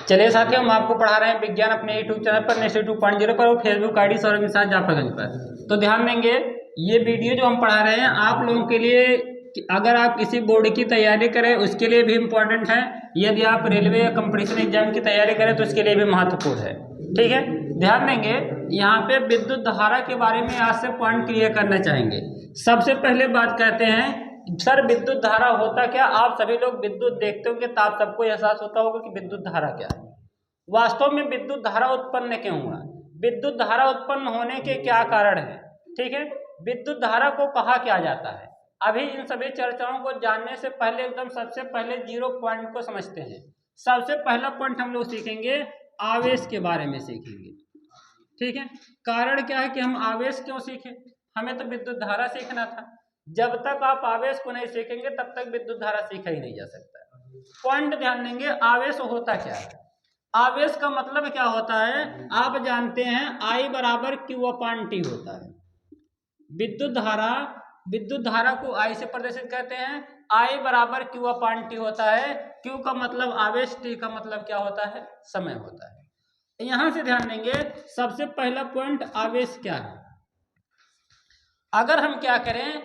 चलिए साथियों, हम आपको पढ़ा रहे हैं विज्ञान अपने यूट्यूब चैनल पर नेस्टर 2.0 पर और फेसबुक आईडी सौरभ निषाद जाफरगंज पर। तो ध्यान देंगे, ये वीडियो जो हम पढ़ा रहे हैं आप लोगों के लिए, अगर आप किसी बोर्ड की तैयारी करें उसके लिए भी इम्पोर्टेंट है। यदि आप रेलवे या कंपटीशन एग्जाम की तैयारी करें तो उसके लिए भी महत्वपूर्ण है। ठीक है, ध्यान देंगे। यहाँ पे विद्युत धारा के बारे में आज से पॉइंट क्लियर करना चाहेंगे। सबसे पहले बात कहते हैं, सर विद्युत धारा होता क्या? आप सभी लोग विद्युत देखते होंगे तो आप सबको एहसास होता होगा कि विद्युत धारा क्या है। वास्तव में विद्युत धारा उत्पन्न क्यों हुआ, विद्युत धारा उत्पन्न होने के क्या कारण है, ठीक है, विद्युत धारा को कहा क्या जाता है। अभी इन सभी चर्चाओं को जानने से पहले एकदम सबसे पहले 0 पॉइंट को समझते हैं। सबसे पहला पॉइंट हम लोग सीखेंगे, आवेश के बारे में सीखेंगे। ठीक है, कारण क्या है कि हम आवेश क्यों सीखें? हमें तो विद्युत धारा सीखना था। जब तक आप आवेश को नहीं सीखेंगे तब तक विद्युत धारा सीखा ही नहीं जा सकता। पॉइंट ध्यान देंगे, आवेश होता क्या है। आवेश का मतलब क्या होता है, आप जानते हैं I बराबर Q/T होता है। विद्युत धारा को I से प्रदर्शित करते हैं। I बराबर Q/T होता है। Q का मतलब आवेश, T का मतलब क्या होता है, समय होता है। यहां से ध्यान देंगे, सबसे पहला पॉइंट आवेश क्या है। अगर हम क्या करें,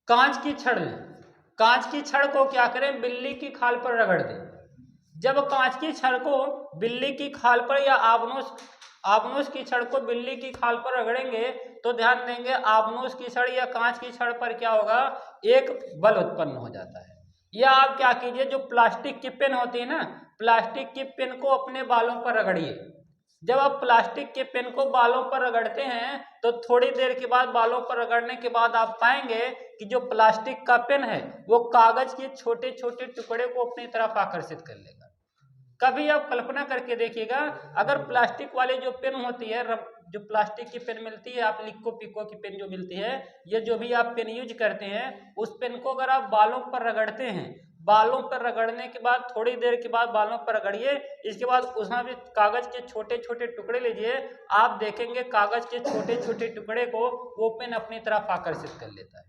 कांच की छड़ लें, कांच की छड़ को क्या करें, बिल्ली की खाल पर रगड़ दें। जब कांच की छड़ को बिल्ली की खाल पर या आबनूस की छड़ को बिल्ली की खाल पर रगड़ेंगे तो ध्यान देंगे आबनूस की छड़ या कांच की छड़ पर क्या होगा, एक बल उत्पन्न हो जाता है। या आप क्या कीजिए, जो प्लास्टिक की पेन होती है ना, प्लास्टिक की पेन को अपने बालों पर रगड़िए। जब आप प्लास्टिक के पेन को बालों पर रगड़ते हैं तो थोड़ी देर के बाद, बालों पर रगड़ने के बाद आप पाएंगे कि जो प्लास्टिक का पेन है वो कागज के छोटे छोटे टुकड़े को अपनी तरफ आकर्षित कर लेगा। कभी आप कल्पना करके देखिएगा, अगर प्लास्टिक वाली जो पेन होती है, जो प्लास्टिक की पेन मिलती है, आप लिक्को पिको की पेन जो मिलती है, ये जो भी आप पेन यूज करते हैं, उस पेन को अगर आप बालों पर रगड़ते हैं, बालों पर रगड़ने के बाद थोड़ी देर के बाद बालों पर रगड़िए, इसके बाद उसमें भी कागज के छोटे छोटे टुकड़े लीजिए, आप देखेंगे कागज के छोटे छोटे टुकड़े को वो पेन अपनी तरफ आकर्षित कर लेता है।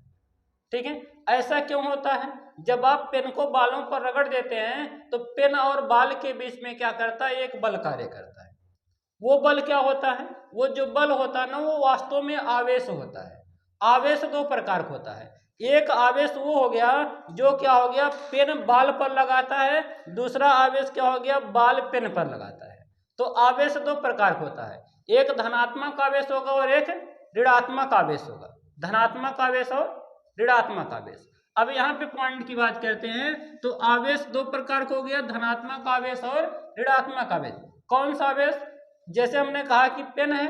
ठीक है, ऐसा क्यों होता है? जब आप पेन को बालों पर रगड़ देते हैं तो पेन और बाल के बीच में क्या करता है, एक बल कार्य करता है। वो बल क्या होता है, वो जो बल होता है ना, वो वास्तव में आवेश होता है। आवेश 2 प्रकार का होता है। एक आवेश वो हो गया जो क्या हो गया, पेन बाल पर लगाता है, दूसरा आवेश क्या हो गया, बाल पेन पर लगाता है। तो आवेश 2 प्रकार का होता है, एक धनात्मक आवेश होगा और एक ऋणात्मक आवेश होगा। धनात्मक आवेश और ऋणात्मक आवेश। अब यहाँ पे पॉइंट की बात करते हैं तो आवेश 2 प्रकार का हो गया, धनात्मक आवेश और ऋणात्मक आवेश। कौन सा आवेश? जैसे हमने कहा कि पेन है,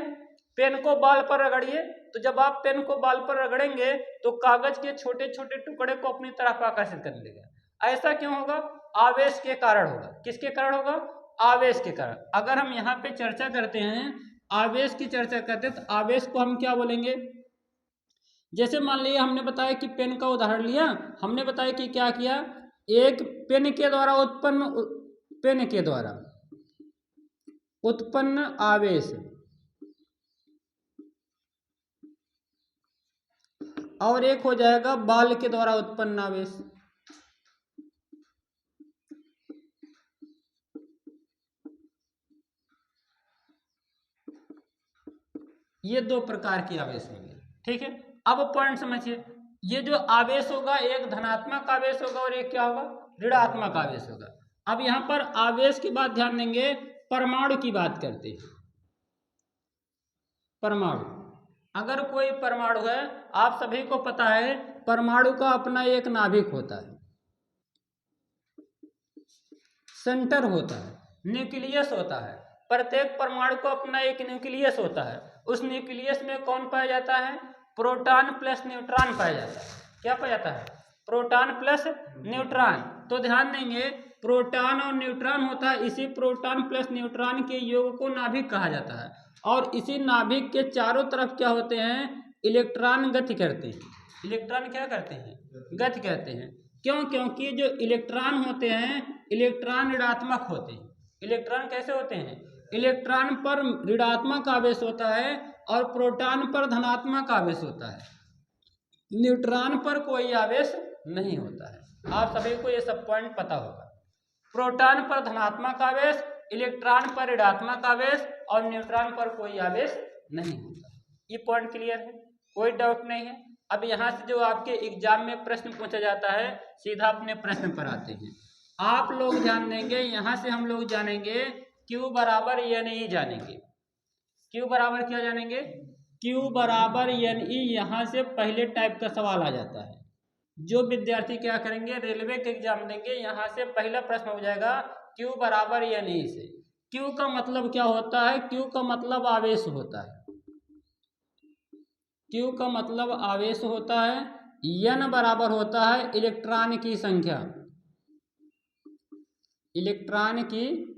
पेन को बाल पर रगड़िए, तो जब आप पेन को बाल पर रगड़ेंगे तो कागज के छोटे छोटे टुकड़े को अपनी तरफ आकर्षित कर लेगा। ऐसा क्यों होगा? आवेश के कारण होगा। किसके कारण होगा? आवेश के कारण। अगर हम यहाँ पे चर्चा करते हैं, आवेश की चर्चा करते हैं तो आवेश को हम क्या बोलेंगे, जैसे मान लिया हमने बताया कि पेन का उदाहरण लिया, हमने बताया कि क्या किया, एक पेन के द्वारा उत्पन्न आवेश और एक हो जाएगा बाल के द्वारा उत्पन्न आवेश। ये 2 प्रकार के आवेश होंगे। ठीक है, अब पॉइंट समझिए, ये जो आवेश होगा एक धनात्मक आवेश होगा और एक क्या होगा, ऋणात्मक आवेश होगा। अब यहाँ पर आवेश की बात ध्यान देंगे, परमाणु की बात करते हैं। परमाणु, अगर कोई परमाणु है, आप सभी को पता है परमाणु का अपना एक नाभिक होता है, सेंटर होता है, न्यूक्लियस होता है। प्रत्येक परमाणु को अपना एक न्यूक्लियस होता है। उस न्यूक्लियस में कौन पाया जाता है, प्रोटॉन प्लस न्यूट्रॉन पाया जाता है। क्या पाया जाता है? Proton plus neutron. तो ध्यान देंगे, प्रोटॉन और न्यूट्रॉन होता है, इसी प्रोटॉन प्लस न्यूट्रॉन के योग को नाभिक कहा जाता है। और इसी नाभिक के चारों तरफ क्या होते हैं, इलेक्ट्रॉन गति करते हैं। इलेक्ट्रॉन क्या करते हैं, गति करते हैं। क्यों? क्योंकि जो इलेक्ट्रॉन होते हैं, इलेक्ट्रॉन ऋणात्मक होते हैं। इलेक्ट्रॉन कैसे होते हैं, इलेक्ट्रॉन पर ऋणात्मक आवेश होता है और प्रोटॉन पर धनात्मक आवेश होता है, न्यूट्रॉन पर कोई आवेश नहीं होता है। आप सभी को ये सब पॉइंट पता होगा। प्रोटॉन पर धनात्मक आवेश, इलेक्ट्रॉन पर ऋणात्मक आवेश और न्यूट्रॉन पर कोई आवेश नहीं होता। ये पॉइंट क्लियर है, कोई डाउट नहीं है। अब यहाँ से जो आपके एग्जाम में प्रश्न पूछा जाता है, सीधा अपने प्रश्न पर आते हैं। आप लोग जान लेंगे, यहाँ से हम लोग जानेंगे Q बराबर NE जानेंगे। Q बराबर क्या जानेंगे? Q बराबर NE। यहाँ से पहले टाइप का सवाल आ जाता है। जो विद्यार्थी क्या करेंगे, रेलवे के एग्जाम देंगे, यहाँ से पहला प्रश्न हो जाएगा Q बराबर NE से। Q का मतलब क्या होता है? Q का मतलब आवेश होता है। Q का मतलब आवेश होता है। N बराबर होता है इलेक्ट्रॉन की संख्या, इलेक्ट्रॉन की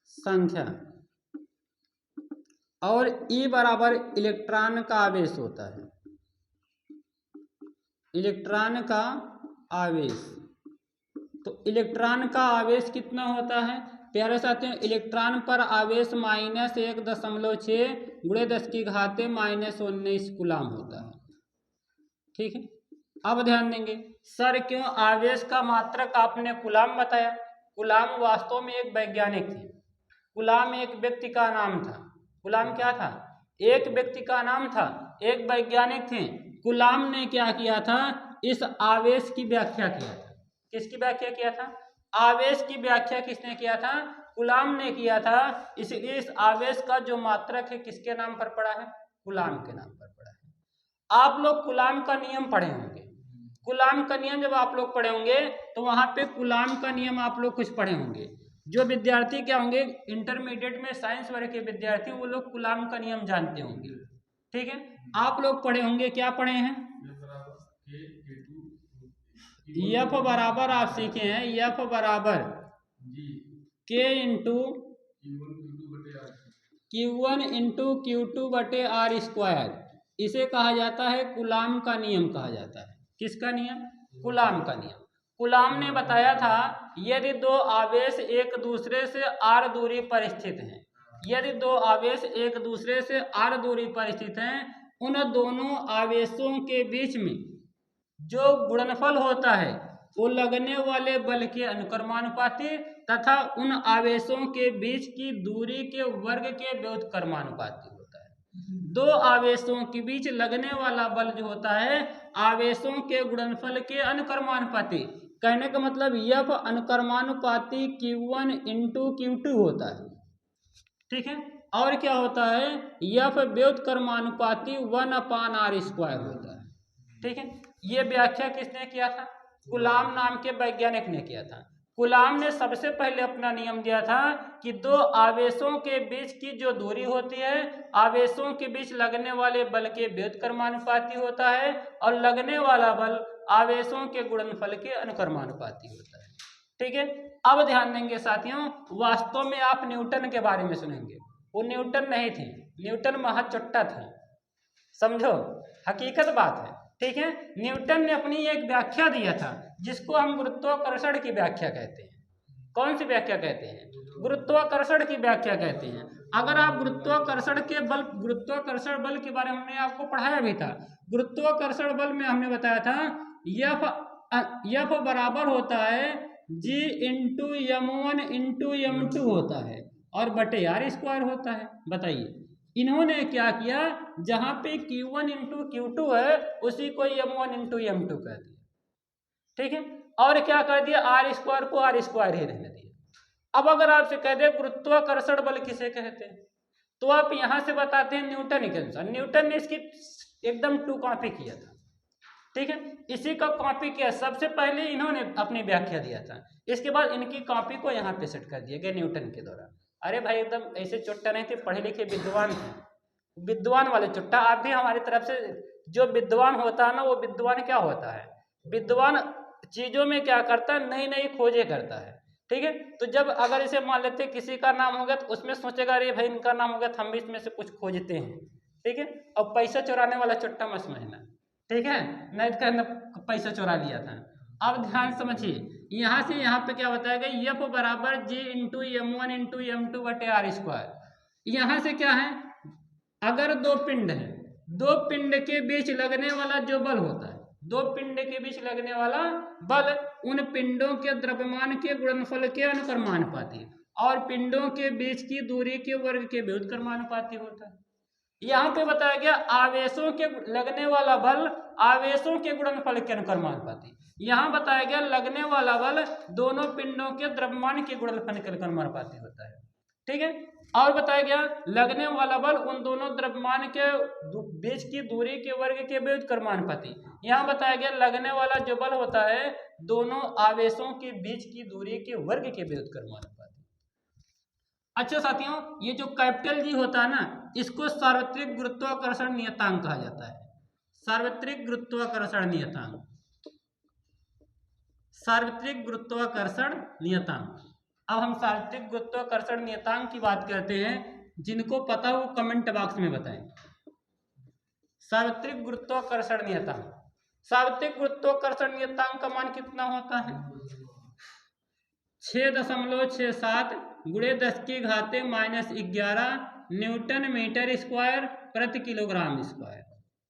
संख्या। और E बराबर इलेक्ट्रॉन का आवेश होता है, इलेक्ट्रॉन का आवेश। तो इलेक्ट्रॉन का आवेश कितना होता है प्यारे साथियों? इलेक्ट्रॉन पर आवेश -1.6 गुणे 10⁻⁻19 कूलाम होता है। ठीक है, अब ध्यान देंगे। सर क्यों आवेश का मात्रक आपने कूलाम बताया? कूलाम वास्तव में एक वैज्ञानिक थे। कूलाम एक व्यक्ति का नाम था। कूलाम क्या था? एक व्यक्ति का नाम था, एक वैज्ञानिक थे। कूलाम ने क्या किया था? इस आवेश की व्याख्या किया था। किसकी व्याख्या किया था? आवेश की व्याख्या किसने किया था? कूलाम ने किया था। इसलिए इस आवेश का जो मात्रक है किसके नाम पर पड़ा है? कूलाम के नाम पर पड़ा है। आप लोग कूलाम का नियम पढ़े होंगे। कूलाम का नियम जब आप लोग पढ़े होंगे तो वहां पे कूलाम का नियम आप लोग कुछ पढ़े होंगे। जो विद्यार्थी क्या होंगे, इंटरमीडिएट में साइंस वर्ग के विद्यार्थी, वो लोग कूलाम का नियम जानते होंगे। ठीक है, आप लोग पढ़े होंगे, क्या पढ़े हैं? F बराबर आप सीखे हैं, F बराबर K into Q1 into Q2/R²। इसे कहा जाता है कूलाम का नियम कहा जाता है। किसका नियम? कूलाम का नियम। कूलाम ने बताया था यदि दो आवेश एक दूसरे से r दूरी पर स्थित हैं, यदि दो आवेश एक दूसरे से r दूरी पर स्थित हैं, उन दोनों आवेशों के बीच में जो गुणनफल होता है वो लगने वाले बल के अनुक्रमानुपाती तथा उन आवेशों के बीच की दूरी के वर्ग के व्युत्क्रमानुपाती होता है। दो आवेशों के बीच लगने वाला बल जो होता है आवेशों के गुणनफल के अनुक्रमानुपाती। कहने का मतलब F अनुक्रमानुपाती Q1 इंटू Q2 होता है। ठीक है, और क्या होता है? F व्युत्क्रमानुपाती 1/r² होता है। ठीक है, ये व्याख्या किसने किया था? कूलाम नाम के वैज्ञानिक ने किया था। कूलाम ने सबसे पहले अपना नियम दिया था कि दो आवेशों के बीच की जो दूरी होती है आवेशों के बीच लगने वाले बल के व्युत्क्रमानुपाती होता है और लगने वाला बल आवेशों के गुणनफल के अनुक्रमानुपाती होता है। ठीक है, अब ध्यान देंगे साथियों, वास्तव में आप न्यूटन के बारे में सुनेंगे। वो न्यूटन नहीं थे, न्यूटन महाचुट्टा थे। समझो, हकीकत बात है। ठीक है, न्यूटन ने अपनी एक व्याख्या दिया था जिसको हम गुरुत्वाकर्षण की व्याख्या कहते हैं। कौन सी व्याख्या कहते हैं? गुरुत्वाकर्षण की व्याख्या कहते हैं। अगर आप गुरुत्वाकर्षण बल के बारे में हमने आपको पढ़ाया भी था। गुरुत्वाकर्षण बल में हमने बताया था F बराबर होता है G into M1 into M2 होता है और बटे R² होता है। बताइए, इन्होंने क्या किया? जहां पे Q1 इंटू Q2 है उसी को M1 इंटू M2 कर दिया। ठीक है, और क्या कर दिया? R² को R² ही रहने दिया। अब अगर आपसे कह दे गुरुत्वाकर्षण बल किसे कहते हैं, तो आप यहां से बताते हैं न्यूटन के अनुसार। न्यूटन ने इसकी एकदम टू कॉपी किया था। ठीक है, इसी का कॉपी किया। सबसे पहले इन्होंने अपनी व्याख्या दिया था, इसके बाद इनकी कॉपी को यहाँ पे सेट कर दिया गया न्यूटन के द्वारा। अरे भाई, एकदम ऐसे चुट्टा नहीं थे, पढ़े लिखे विद्वान थे, विद्वान वाले चुट्टा। आप भी हमारी तरफ से, जो विद्वान होता है ना, वो विद्वान क्या होता है? विद्वान चीजों में क्या करता है? नई नई खोजें करता है। ठीक है, तो जब अगर इसे मान लेते किसी का नाम हो गया तो उसमें सोचेगा अरे भाई इनका नाम हो गया तो हम भी इसमें से कुछ खोजते हैं। ठीक है, और पैसा चुराने वाला चुट्टा मत समझना। ठीक है, नहीं तो पैसा चुरा लिया था। अब ध्यान समझिए, यहाँ से यहाँ पे क्या बताया गया? F बराबर G into M1 into M2 बटे R²। यहाँ से क्या है? अगर दो पिंड है, दो पिंड के बीच लगने वाला जो बल होता है, दो पिंड के बीच लगने वाला बल उन पिंडों के द्रव्यमान के गुणनफल के अनुक्रमानुपाती और पिंडों के बीच की दूरी के वर्ग के व्युत्क्रमानुपाती होता है। यहाँ पे बताया गया आवेशों के लगने वाला बल आवेशों के गुणनफल के अनुक्रमानुपाती। यहाँ बताया गया लगने वाला बल दोनों पिंडों के द्रव्यमान के गुणनफल के अनुक्रमानुपाती होता है। ठीक है, और बताया गया लगने वाला बल उन दोनों द्रव्यमान के बीच की दूरी के वर्ग के व्युत्क्रमानुपाती। यहाँ बताया गया लगने वाला जो बल होता है दोनों आवेशों के बीच की दूरी के वर्ग के व्युत्क्रमानुपाती। अच्छा साथियों, ये जो कैपिटल जी होता है ना, इसको सार्वत्रिक गुरुत्वाकर्षण नियतांक कहा जाता है। सार्वत्रिक गुरुत्वाकर्षण नियतांक, सार्वत्रिक गुरुत्वाकर्षण नियतांक। अब हम सार्वत्रिक गुरुत्वाकर्षण नियतांक की बात करते हैं, जिनको पता हो कमेंट बॉक्स में बताएं। सार्वत्रिक गुरुत्वाकर्षण नियतांक, सार्वत्रिक गुरुत्वाकर्षण नियतांक का मान कितना होता है? 6.67 गुणे 10⁻⁻11 न्यूटन मीटर स्क्वायर प्रति किलोग्राम स्क्वायर।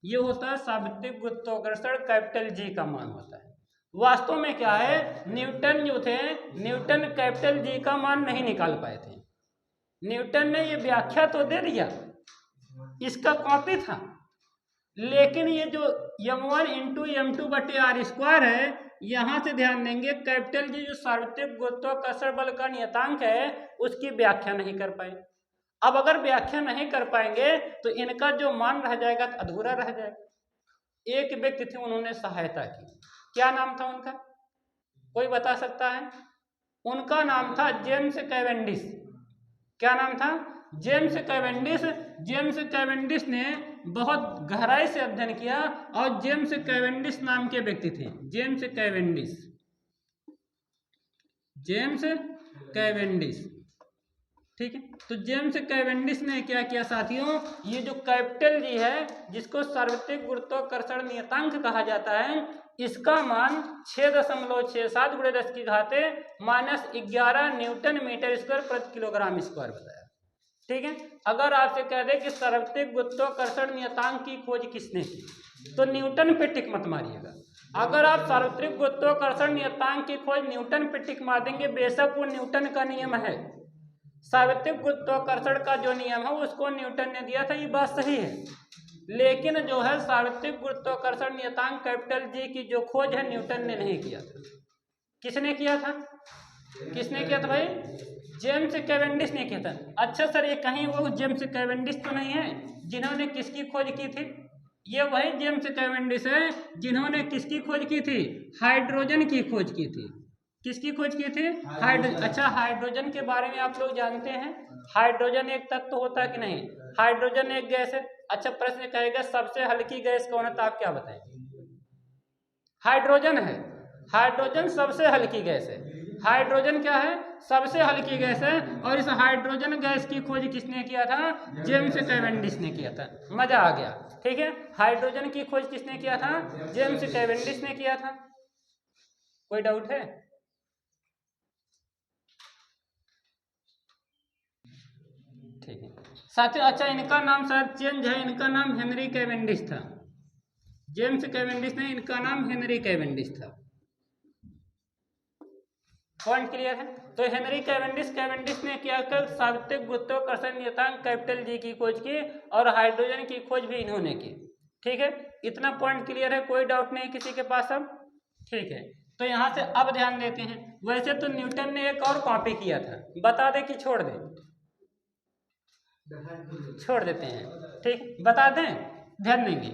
ये होता है सार्वत्रिक गुरुत्वाकर्षण कैपिटल जी का मान होता है। वास्तव में क्या है, न्यूटन जो थे, न्यूटन कैपिटल जी का मान नहीं निकाल पाए थे। न्यूटन ने ये व्याख्या तो दे दिया, इसका कॉपी था, लेकिन ये जो m1 इंटू m2/r² है, यहाँ से ध्यान देंगे कैपिटल जी जो सार्वत्रिक गुरुत्वाकर्षण बल का नियतांक है उसकी व्याख्या नहीं कर पाए। अब अगर व्याख्या नहीं कर पाएंगे तो इनका जो मान रह जाएगा तो अधूरा रह जाएगा। एक व्यक्ति थे, उन्होंने सहायता की, क्या नाम था उनका, कोई बता सकता है? उनका नाम था जेम्स कैवेंडिश। क्या नाम था? James Cavendish. जेम्स कैवेंडिश ने बहुत गहराई से अध्ययन किया और जेम्स कैवेंडिश नाम के व्यक्ति थे, जेम्स कैवेंडिश, जेम्स कैवेंडिश। ठीक है, तो जेम्स कैवेंडिश ने क्या किया साथियों, ये जो कैपिटल जी है जिसको सार्वत्रिक गुरुत्वाकर्षण नियतांक कहा जाता है, इसका मान 6.67 गुणे 10⁻⁻11 न्यूटन मीटर स्क्वायर प्रति किलोग्राम स्क्वायर बताया। ठीक है, अगर आपसे कह दे कि सार्वत्रिक गुरुत्वाकर्षण नियतांक की खोज किसने की, तो न्यूटन पे टिक मत मारिएगा। अगर आप सार्वत्रिक गुरुत्वाकर्षण नियतांक की खोज न्यूटन पे टिक मार देंगे, बेशक वो न्यूटन का नियम है, सार्वत्रिक गुरुत्वाकर्षण का जो नियम है उसको न्यूटन ने दिया था, ये बात सही है, लेकिन जो है सार्वत्रिक गुरुत्वाकर्षण नियतांक कैपिटल जी की जो खोज है न्यूटन ने नहीं किया था। किसने किया था? किसने किया था भाई? जेम्स कैवेंडिश ने किया था। अच्छा सर, ये कहीं वो जेम्स कैवेंडिश तो नहीं है जिन्होंने किसकी खोज की थी? ये वही जेम्स कैवेंडिश है जिन्होंने किसकी खोज की थी? हाइड्रोजन की खोज की थी। किसकी खोज की थी? हाइड्रोजन। अच्छा, हाइड्रोजन के बारे में आप लोग जानते हैं, हाइड्रोजन एक तत्व होता है कि नहीं? हाइड्रोजन एक गैस है। अच्छा, प्रश्न कहेगा सबसे हल्की गैस कौन है, तो आप क्या बताएं? हाइड्रोजन है। हाइड्रोजन सबसे हल्की गैस है। हाइड्रोजन क्या है? सबसे हल्की गैस है। और इस हाइड्रोजन गैस की खोज किसने किया था? जेम्स कैवेंडिश ने किया था। मजा आ गया। ठीक है, हाइड्रोजन की खोज किसने किया था? जेम्स कैवेंडिश ने किया था। कोई डाउट है? ठीक है साथियों, अच्छा इनका नाम शायद चेंज है, इनका नाम हेनरी कैवेंडिश था। जेम्स कैवेंडिश ने, इनका नाम हेनरी कैवेंडिश था। पॉइंट क्लियर है? तो हेनरी कैवेंडिश ने क्या कर सार्वत्रिक गुरुत्वाकर्षण नियतांक कैपिटल जी की खोज की और हाइड्रोजन की खोज भी इन्होंने की। ठीक है, इतना पॉइंट क्लियर है, कोई डाउट नहीं किसी के पास अब? ठीक है, तो यहाँ से अब ध्यान देते हैं। वैसे तो न्यूटन ने एक और कॉपी किया था, बता दे कि छोड़ दे? छोड़ देते हैं। ठीक, बता दें, ध्यान देंगे।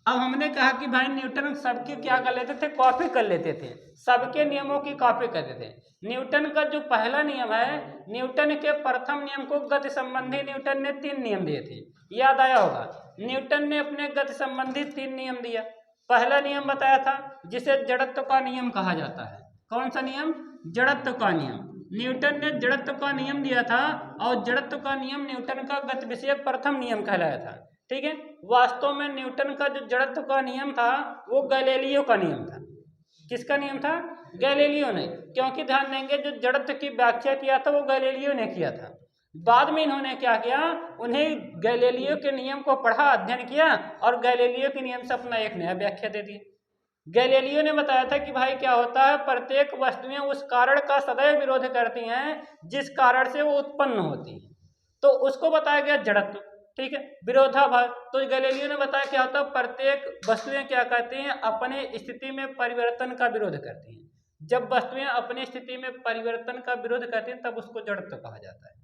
अब हमने कहा कि भाई न्यूटन सबकी क्या कर लेते थे? कॉपी कर लेते थे, सबके नियमों की कॉपी करते थे। न्यूटन का जो पहला नियम है, न्यूटन के प्रथम नियम को गति संबंधी न्यूटन ने 3 नियम दिए थे, याद आया होगा। न्यूटन ने अपने गति संबंधी 3 नियम दिया। पहला नियम बताया था जिसे जड़त्व का नियम कहा जाता है। कौन सा नियम? जड़त्व का नियम। न्यूटन ने जड़त्व का नियम दिया था और जड़त्व का नियम न्यूटन का गति विषयक प्रथम नियम कहलाया था। ठीक है, वास्तव में न्यूटन का जो जड़त्व का नियम था वो गैलीलियो का नियम था। किसका नियम था? गैलीलियो ने, क्योंकि ध्यान देंगे जो जड़त्व की व्याख्या किया था वो गैलीलियो ने किया था। बाद में इन्होंने क्या किया, उन्हें गैलीलियो के नियम को पढ़ा, अध्ययन किया और गैलीलियो के नियम से अपना एक नया व्याख्या दे दी। गैलीलियो ने बताया था कि भाई क्या होता है, प्रत्येक वस्तुएं उस कारण का सदैव विरोध करती हैं जिस कारण से वो उत्पन्न होती है, तो उसको बताया गया जड़त्व। ठीक है, विरोधाभास। तो गैलीलियो ने बताया क्या होता है, प्रत्येक वस्तुएं क्या करती हैं, अपने स्थिति में परिवर्तन का विरोध करती हैं। जब वस्तुएं अपनी स्थिति में परिवर्तन का विरोध करती हैं तब उसको जड़त्व कहा जाता है।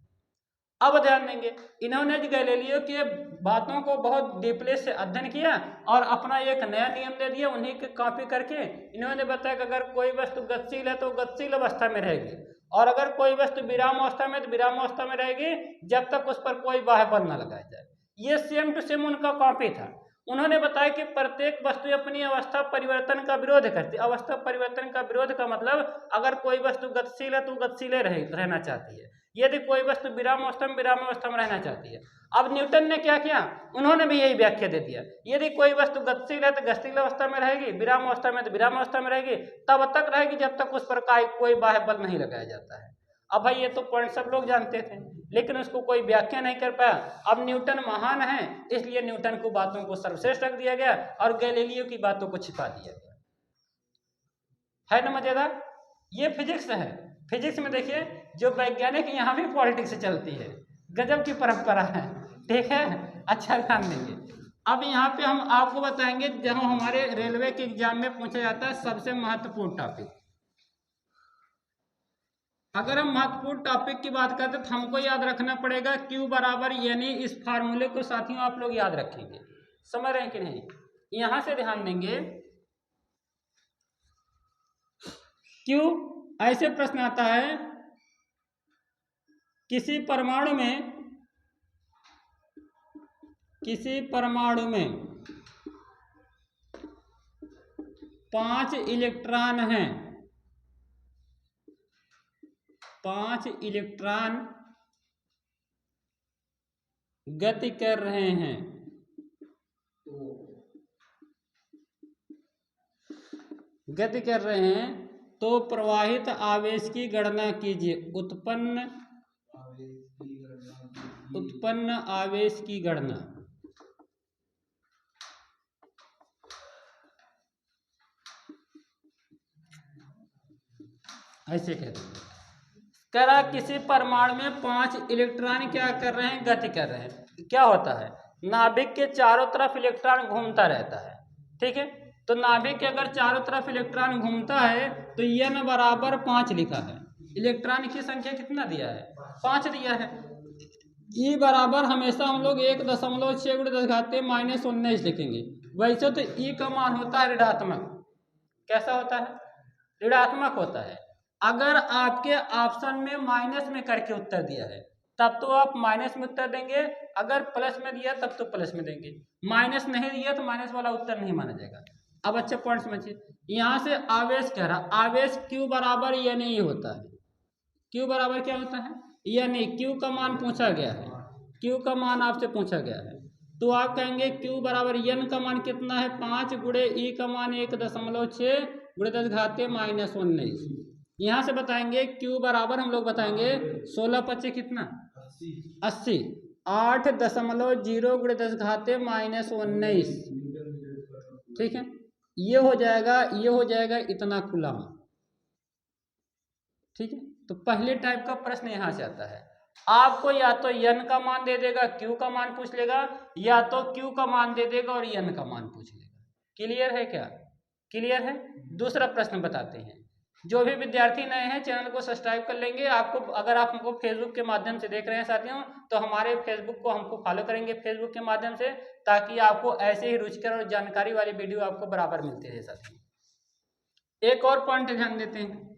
अब ध्यान देंगे, इन्होंने गैलीलियो के बातों को बहुत डीपली से अध्ययन किया और अपना एक नया नियम दे दिया, उन्हीं की कॉपी करके इन्होंने बताया कि अगर कोई वस्तु गतिशील है तो गतिशील अवस्था में रहेगी, और अगर कोई वस्तु विराम अवस्था में तो विराम अवस्था में रहेगी जब तक उस पर कोई बाह्य बल न लगाया जाए। ये सेम टू सेम उनका कॉपी था। उन्होंने बताया कि प्रत्येक वस्तु अपनी अवस्था परिवर्तन का विरोध करती है। अवस्था परिवर्तन का विरोध का मतलब, अगर कोई वस्तु गतिशील है तो गतिशील रहना चाहती है, यदि कोई वस्तु विराम अवस्था में रहना चाहती है। अब न्यूटन ने क्या किया, उन्होंने भी यही व्याख्या दे दिया, यदि कोई वस्तु गतिशील है तो गतिशील अवस्था में रहेगी, विराम अवस्था में तो विराम अवस्था में रहेगी, तब तक रहेगी जब तक उस पर कोई बाह्य बल नहीं लगाया जाता है। अब भाई ये तो पॉइंट सब लोग जानते थे, लेकिन उसको कोई व्याख्या नहीं कर पाया। अब न्यूटन महान है, इसलिए न्यूटन को बातों को सर्वश्रेष्ठ रख दिया गया और गैलीलियो की बातों को छिपा दिया गया। है ना मजेदार? ये फिजिक्स है। फिजिक्स में देखिए, जो वैज्ञानिक यहाँ भी पॉलिटिक्स चलती है, गजब की परंपरा है। ठीक है, अच्छा ध्यान देंगे। अब यहाँ पे हम आपको बताएंगे, जहाँ हमारे रेलवे के एग्जाम में पूछा जाता है सबसे महत्वपूर्ण टॉपिक। अगर हम महत्वपूर्ण टॉपिक की बात करते तो हमको याद रखना पड़ेगा Q बराबर, यानी इस फार्मूले को साथियों आप लोग याद रखेंगे। समझ रहे हैं कि नहीं? यहां से ध्यान देंगे, Q, ऐसे प्रश्न आता है, किसी परमाणु में 5 इलेक्ट्रॉन हैं, 5 इलेक्ट्रॉन गति कर रहे हैं, तो प्रवाहित आवेश की गणना कीजिए। उत्पन्न आवेश की गणना। ऐसे कहते हैं, करा किसी परमाणु में 5 इलेक्ट्रॉन क्या कर रहे हैं, गति कर रहे हैं। क्या होता है, नाभिक के चारों तरफ इलेक्ट्रॉन घूमता रहता है। ठीक है, तो नाभिक के अगर चारों तरफ इलेक्ट्रॉन घूमता है तो n बराबर 5 लिखा है। इलेक्ट्रॉन की संख्या कितना दिया है, 5 दिया है। E बराबर हमेशा हम लोग 1.6 × 10⁻⁻19 लिखेंगे। वैसे तो E का मान होता है ऋणात्मक। कैसा होता है, ऋणात्मक होता है। अगर आपके ऑप्शन में माइनस में करके उत्तर दिया है तब तो आप माइनस में उत्तर देंगे, अगर प्लस में दिया तब तो प्लस में देंगे, माइनस नहीं दिया तो माइनस वाला उत्तर नहीं माना जाएगा। अब अच्छे पॉइंट समझिए, यहाँ से आवेश कह रहा, आवेश Q बराबर या नहीं होता है। Q बराबर क्या होता है, या नहीं। Q का मान पूछा गया है, Q का मान आपसे पूछा गया है, तो आप कहेंगे Q बराबर n का मान कितना है, 5 गुणे E का मान 1.6 गुणे 10⁻⁻19। यहाँ से बताएंगे Q बराबर, हम लोग बताएंगे 16 पच्चे कितना, 80, 8.0 गुणे 10⁻⁻19। ठीक है, ये हो जाएगा इतना कूलम। ठीक है, तो पहले टाइप का प्रश्न यहाँ से आता है, आपको या तो n का मान दे देगा, Q का मान पूछ लेगा, या तो Q का मान दे देगा और n का मान पूछ लेगा। क्लियर है क्या, क्लियर है? दूसरा प्रश्न बताते हैं। जो भी विद्यार्थी नए हैं चैनल को सब्सक्राइब कर लेंगे। आपको, अगर आप हमको फेसबुक के माध्यम से देख रहे हैं साथियों, तो हमारे फेसबुक को हमको फॉलो करेंगे फेसबुक के माध्यम से, ताकि आपको ऐसे ही रुचिकर और जानकारी वाली वीडियो आपको बराबर मिलती रहे साथियों। एक और पॉइंट ध्यान देते हैं,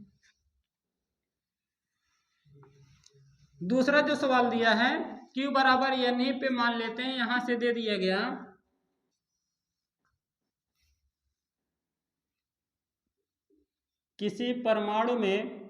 दूसरा जो सवाल दिया है, Q बराबर यहीं पे मान लेते हैं, यहां से दे दिया गया, किसी परमाणु में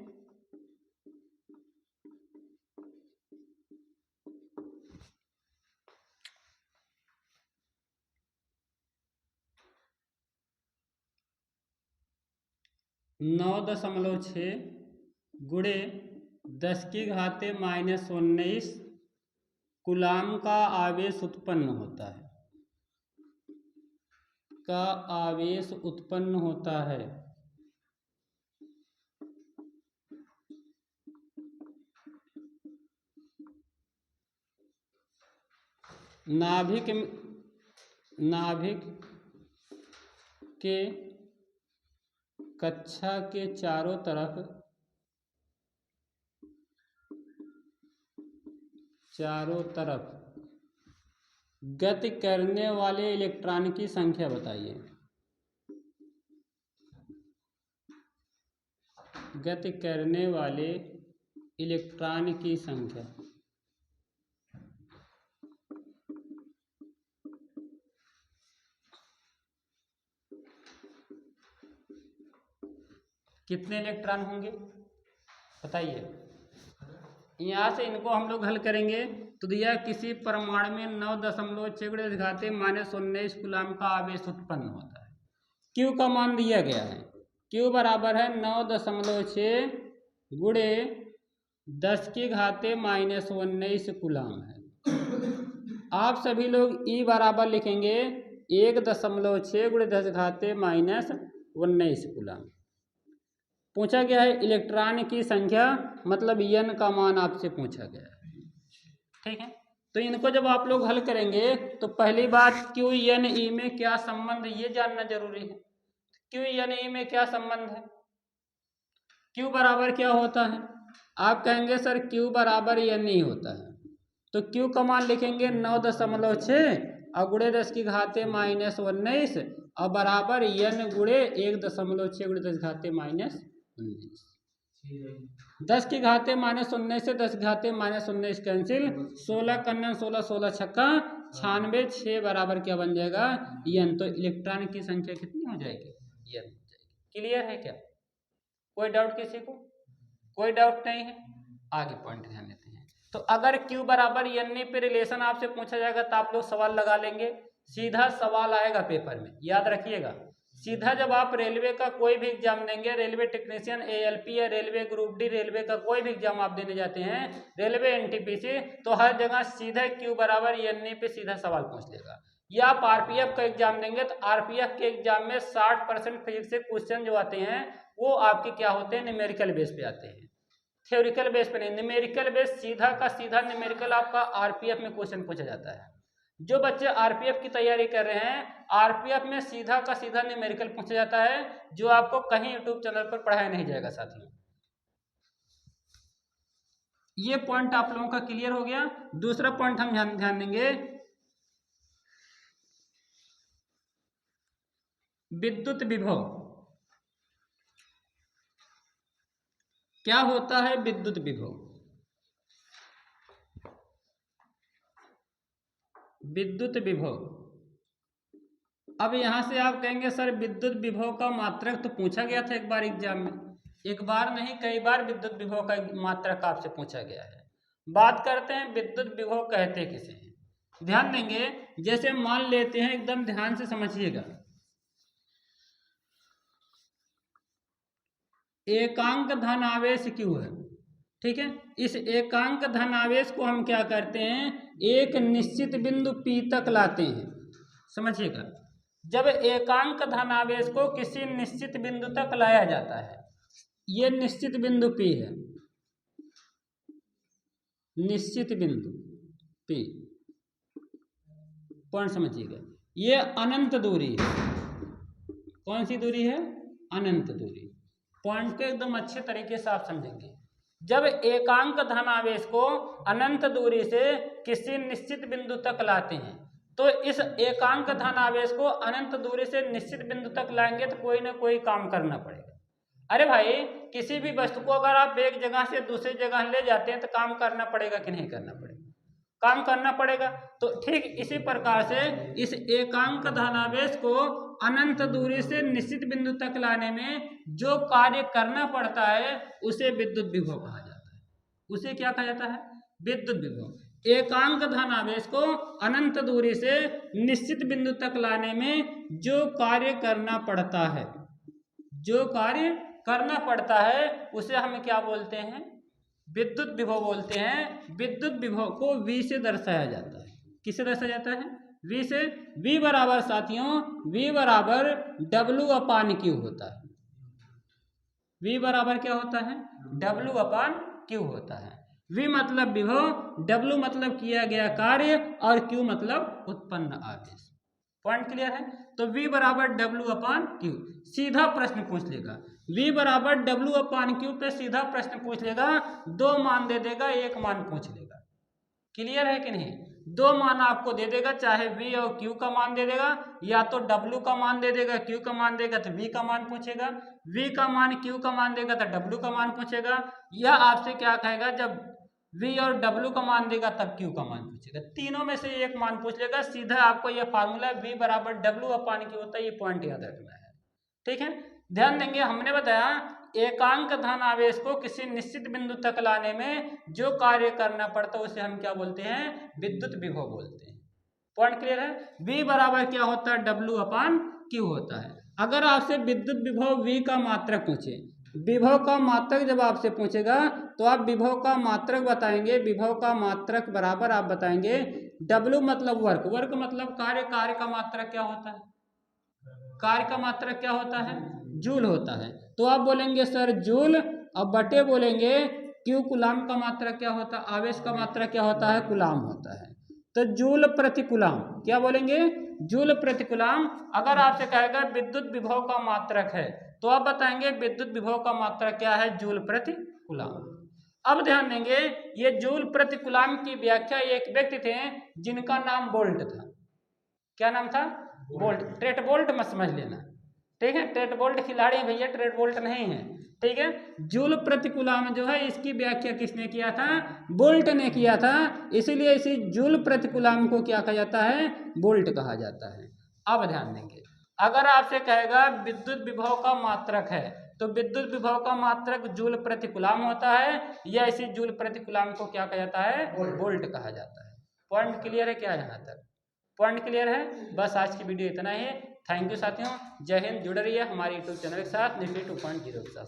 9.6 गुणे 10⁻⁻19 कूलाम का आवेश उत्पन्न होता है। का आवेश उत्पन्न होता है। नाभिक के कक्षा के चारों तरफ गति करने वाले इलेक्ट्रॉन की संख्या बताइए। गति करने वाले इलेक्ट्रॉन की संख्या। कितने इलेक्ट्रॉन होंगे बताइए। यहाँ से इनको हम लोग हल करेंगे तो दिया किसी परमाणु में 9.6 कूलाम का आवेश उत्पन्न होता है। Q का मान दिया गया है, Q बराबर है 9.6 गुणे 10⁻⁻19 कूलाम है। आप सभी लोग E बराबर लिखेंगे 1.6 गुणे 10⁻⁻19 कूलाम। पूछा गया है इलेक्ट्रॉन की संख्या, मतलब n का मान आपसे पूछा गया है। ठीक है, तो इनको जब आप लोग हल करेंगे तो पहली बात Q n E में क्या संबंध ये जानना जरूरी है। Q n E में क्या संबंध है, Q बराबर क्या होता है। आप कहेंगे सर Q बराबर n ही होता है, तो Q का मान लिखेंगे 9.6 और गुणे 10⁻⁻19 और बराबर n गुणे 1.6 गुणे 10⁻⁻19। 10⁻⁻19 से 10⁻⁻19 कैंसिल, 16 कन्नन 16 16 छक्का 96, 6 बराबर क्या बन जाएगा n। तो इलेक्ट्रॉन की संख्या कितनी हो जाएगी, n हो जाएगी। क्लियर है क्या, कोई डाउट किसी को, कोई डाउट नहीं है। आगे पॉइंट ध्यान देते हैं। तो अगर Q बराबर n पे रिलेशन आपसे पूछा जाएगा तो आप लोग सवाल लगा लेंगे, सीधा सवाल आएगा पेपर में, याद रखिएगा। सीधा जब आप रेलवे का कोई भी एग्जाम देंगे, रेलवे टेक्नीशियन ALP या रेलवे ग्रुप डी, रेलवे का कोई भी एग्जाम आप देने जाते हैं, रेलवे NTPC, तो हर जगह सीधा Q बराबर n पे सीधा सवाल पूछ लेगा। या आप RPF का एग्जाम देंगे तो RPF के एग्जाम में 60% फिजिक्स से क्वेश्चन जो आते हैं वो आपके क्या होते हैं, न्यूमेरिकल बेस पे आते हैं, थ्योरिकल बेस पे नहीं। न्यूमेरिकल बेस सीधा का सीधा न्यूमेरिकल आपका RPF में क्वेश्चन पूछा जाता है। जो बच्चे RPF की तैयारी कर रहे हैं, RPF में सीधा का सीधा न्यूमेरिकल पूछा जाता है, जो आपको कहीं यूट्यूब चैनल पर पढ़ाया नहीं जाएगा साथियों। ये पॉइंट आप लोगों का क्लियर हो गया। दूसरा पॉइंट हम ध्यान देंगे, विद्युत विभव। क्या होता है विद्युत विभव। विद्युत विभव, अब यहां से आप कहेंगे सर विद्युत विभव का मात्रक तो पूछा गया था एक बार एग्जाम में, एक बार नहीं कई बार विद्युत विभव का मात्रक आपसे पूछा गया है। बात करते हैं विद्युत विभव कहते किसे हैं। ध्यान देंगे, जैसे मान लेते हैं, एकदम ध्यान से समझिएगा, एकांक धनावेश Q है, ठीक है। इस एकांक धनावेश को हम क्या करते हैं, एक निश्चित बिंदु P तक लाते हैं। समझिएगा, जब एकांक धनावेश को किसी निश्चित बिंदु तक लाया जाता है, ये निश्चित बिंदु P है, निश्चित बिंदु P, पॉइंट समझिएगा, ये अनंत दूरी है। कौन सी दूरी है, अनंत दूरी। पॉइंट को एकदम अच्छे तरीके से आप समझेंगे। जब एकांक धनावेश को अनंत दूरी से किसी निश्चित बिंदु तक लाते हैं, तो इस एकांक धनावेश को अनंत दूरी से निश्चित बिंदु तक लाएंगे तो कोई ना कोई काम करना पड़ेगा। अरे भाई, किसी भी वस्तु को अगर आप एक जगह से दूसरी जगह ले जाते हैं तो काम करना पड़ेगा कि नहीं करना पड़ेगा, काम करना पड़ेगा। तो ठीक इसी प्रकार से इस एकांक धनावेश को अनंत दूरी से निश्चित बिंदु तक लाने में जो कार्य करना पड़ता है उसे विद्युत विभव कहा जाता है। उसे क्या कहा जाता है, विद्युत विभव। एकांक धनावेश को अनंत दूरी से निश्चित बिंदु तक लाने में जो कार्य करना पड़ता है, जो कार्य करना पड़ता है उसे हम क्या बोलते हैं, विद्युत विभव बोलते हैं। विद्युत विभव को V से दर्शाया जाता है। किससे दर्शाया जाता है, V से V बराबर साथियों V बराबर W/Q होता है। V बराबर क्या होता है? W/Q होता है। V मतलब विभव, W मतलब किया गया कार्य और Q मतलब उत्पन्न आवेश। पॉइंट क्लियर है? तो V बराबर W/Q सीधा प्रश्न पूछ लेगा। V बराबर W/Q पे सीधा प्रश्न पूछ लेगा, 2 मान दे देगा, 1 मान पूछ लेगा। क्लियर है कि नहीं? 2 मान आपको दे देगा, चाहे V और Q का मान दे देगा, या तो W का मान दे देगा, Q का मान देगा तो V का मान पूछेगा, V का मान Q का मान देगा तो W का मान पूछेगा, या आपसे क्या कहेगा, जब V और W का मान देगा तब Q का मान पूछेगा। तीनों में से एक मान पूछ लेगा। सीधा आपको यह फार्मूला V बराबर W/Q होता है, ये पॉइंट याद रखना है। ठीक है, ध्यान देंगे। हमने बताया एकांक धन आवेश को किसी निश्चित बिंदु तक लाने में जो कार्य करना पड़ता है उसे हम क्या बोलते हैं? विद्युत विभव बोलते हैं। पॉइंट क्लियर है? V बराबर क्या होता है? W/Q होता है। अगर आपसे विद्युत विभव V का मात्रक पूछे, विभव का मात्रक जब आपसे पूछेगा तो आप विभव का मात्रक बताएंगे। विभव का मात्रक बराबर आप बताएंगे W मतलब वर्क, वर्क मतलब कार्य, कार्य का मात्रक क्या होता है? कार्य का मात्रक क्या होता है? जूल होता है। तो आप बोलेंगे सर जूल, अब बटे बोलेंगे Q कूलाम का मात्रक क्या होता है? आवेश का मात्रक क्या होता है? कूलाम होता है। तो जूल प्रति कूलाम, क्या बोलेंगे? जूल प्रति कूलाम। अगर आपसे कहेगा विद्युत विभव का मात्रक है तो आप बताएंगे विद्युत विभव का मात्रक क्या है? जूल प्रति कूलाम। अब ध्यान देंगे, ये जूल प्रति कूलाम की व्याख्या एक व्यक्ति थे जिनका नाम बोल्ट था। क्या नाम था? बोल्ट। ट्रेट बोल्ट मत समझ लेना, ठीक है? ट्रेट बोल्ट खिलाड़ी है भैया, ट्रेट बोल्ट नहीं है, ठीक है? जूल प्रति कूलाम जो है इसकी व्याख्या किसने किया था? बोल्ट ने किया था। इसीलिए इसी जूल प्रति कूलाम को क्या कहा जाता है? बोल्ट कहा जाता है। अब ध्यान देंगे, अगर आपसे कहेगा विद्युत विभव का मात्रक है तो विद्युत विभव का मात्रक जूल प्रति कूलाम होता है, या इसी जूल प्रति कूलाम को क्या कहा जाता है? बोल्ट कहा जाता है। पॉइंट क्लियर है क्या? यहाँ तक पॉइंट क्लियर है? बस आज की वीडियो इतना ही। थैंक यू साथियों, जय हिंद। जुड़े रहिए हमारे यूट्यूब चैनल के साथ निफ्टी 2.0 के साथ।